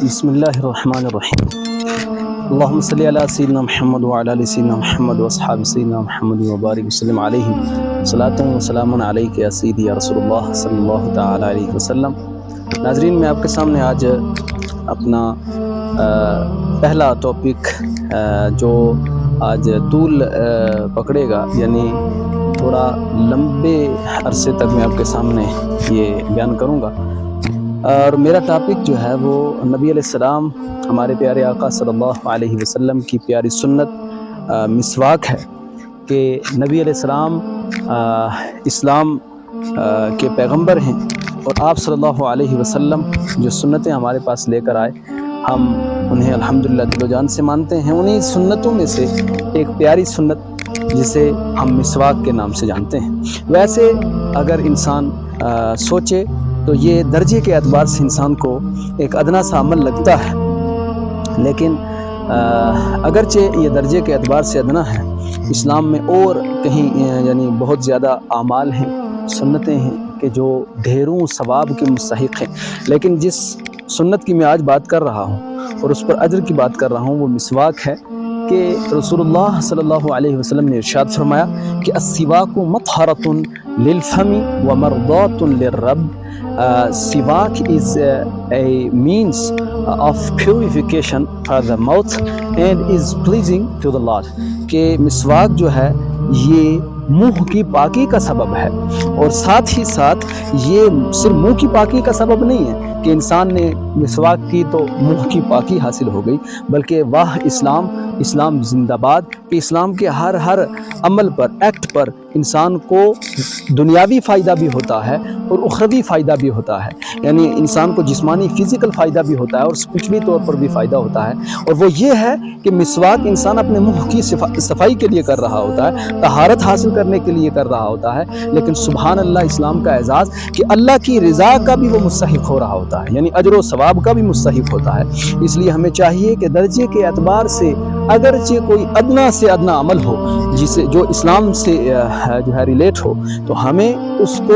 بسم اللہ الرحمن الرحیم اللہم صلی علی سیدنا محمد وعلی آل سیدنا محمد واصحاب سیدنا محمد وبارک وسلم علیہ صلاۃ و سلام علیک یا سیدی یا رسول اللہ صلی اللہ تعالی علیہ وسلم۔ ناظرین، میں آپ کے سامنے آج اپنا پہلا ٹاپک جو آج طول پکڑے گا، یعنی تھوڑا لمبے عرصے تک میں آپ کے سامنے یہ بیان کروں گا، اور میرا ٹاپک جو ہے وہ نبی علیہ السلام، ہمارے پیارے آقا صلی اللہ علیہ وسلم کی پیاری سنت مسواک ہے کہ نبی علیہ السلام اسلام کے پیغمبر ہیں، اور آپ صلی اللہ علیہ وسلم جو سنتیں ہمارے پاس لے کر آئے، ہم انہیں الحمدللہ دل و جان سے مانتے ہیں۔ انہیں سنتوں میں سے ایک پیاری سنت جسے ہم مسواک کے نام سے جانتے ہیں۔ ویسے اگر انسان سوچے تو یہ درجے کے اعتبار سے انسان کو ایک ادنا سا عمل لگتا ہے، لیکن اگرچہ یہ درجے کے اعتبار سے ادنا ہے، اسلام میں اور کہیں یعنی بہت زیادہ اعمال ہیں، سنتیں ہیں کہ جو ڈھیروں ثواب کے مستحق ہیں، لیکن جس سنت کی میں آج بات کر رہا ہوں اور اس پر اجر کی بات کر رہا ہوں وہ مسواک ہے کہ رسول اللہ صلی اللہ علیہ وسلم نے ارشاد فرمایا کہ السواک مطہرۃ للفم ومرضات للرب۔ سواک is a means of purification for the mouth and is pleasing to the Lord۔ کہ مسواک جو ہے یہ منہ کی پاکی کا سبب ہے، اور ساتھ ہی ساتھ یہ صرف منہ کی پاکی کا سبب نہیں ہے کہ انسان نے مسواک کی تو منہ کی پاکی حاصل ہو گئی، بلکہ واہ اسلام زندہ باد، کہ اسلام کے ہر عمل پر، ایکٹ پر انسان کو دنیاوی فائدہ بھی ہوتا ہے اور اخروی فائدہ بھی ہوتا ہے، یعنی انسان کو جسمانی فزیکل فائدہ بھی ہوتا ہے اور اسپرچولی طور پر بھی فائدہ ہوتا ہے، اور وہ یہ ہے کہ مسواک انسان اپنے منہ کی صفائی کے لیے کر رہا ہوتا ہے، طہارت حاصل کرنے کے لیے کر رہا ہوتا ہے، لیکن سبحان اللہ اسلام کا اعزاز کہ اللہ کی رضا کا بھی وہ مستحق ہو رہا ہوتا ہے، یعنی اجر و ثواب کا بھی مستحق ہوتا ہے۔ اس لیے ہمیں چاہیے کہ درجے کے اعتبار سے اگرچہ کوئی ادنا سے ادنا عمل ہو جو اسلام سے جو ہے ریلیٹ ہو، تو ہمیں اس کو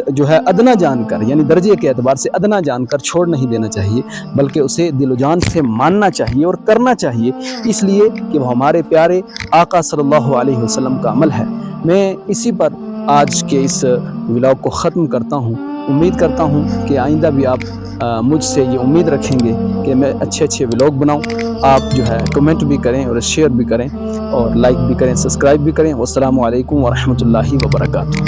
جو ہے ادنا جان کر، یعنی درجے کے اعتبار سے ادنا جان کر چھوڑ نہیں دینا چاہیے، بلکہ اسے دل و جان سے ماننا چاہیے اور کرنا چاہیے، اس لیے کہ وہ ہمارے پیارے آقا صلی اللہ علیہ وسلم کا عمل ہے۔ میں اسی پر آج کے اس ولاگ کو ختم کرتا ہوں۔ امید کرتا ہوں کہ آئندہ بھی آپ مجھ سے یہ امید رکھیں گے کہ میں اچھے ولاگ بناؤں، آپ جو ہے کمنٹ بھی کریں اور شیئر بھی کریں اور لائک بھی کریں، سبسکرائب بھی کریں۔ والسلام علیکم ورحمۃ اللہ وبرکاتہ۔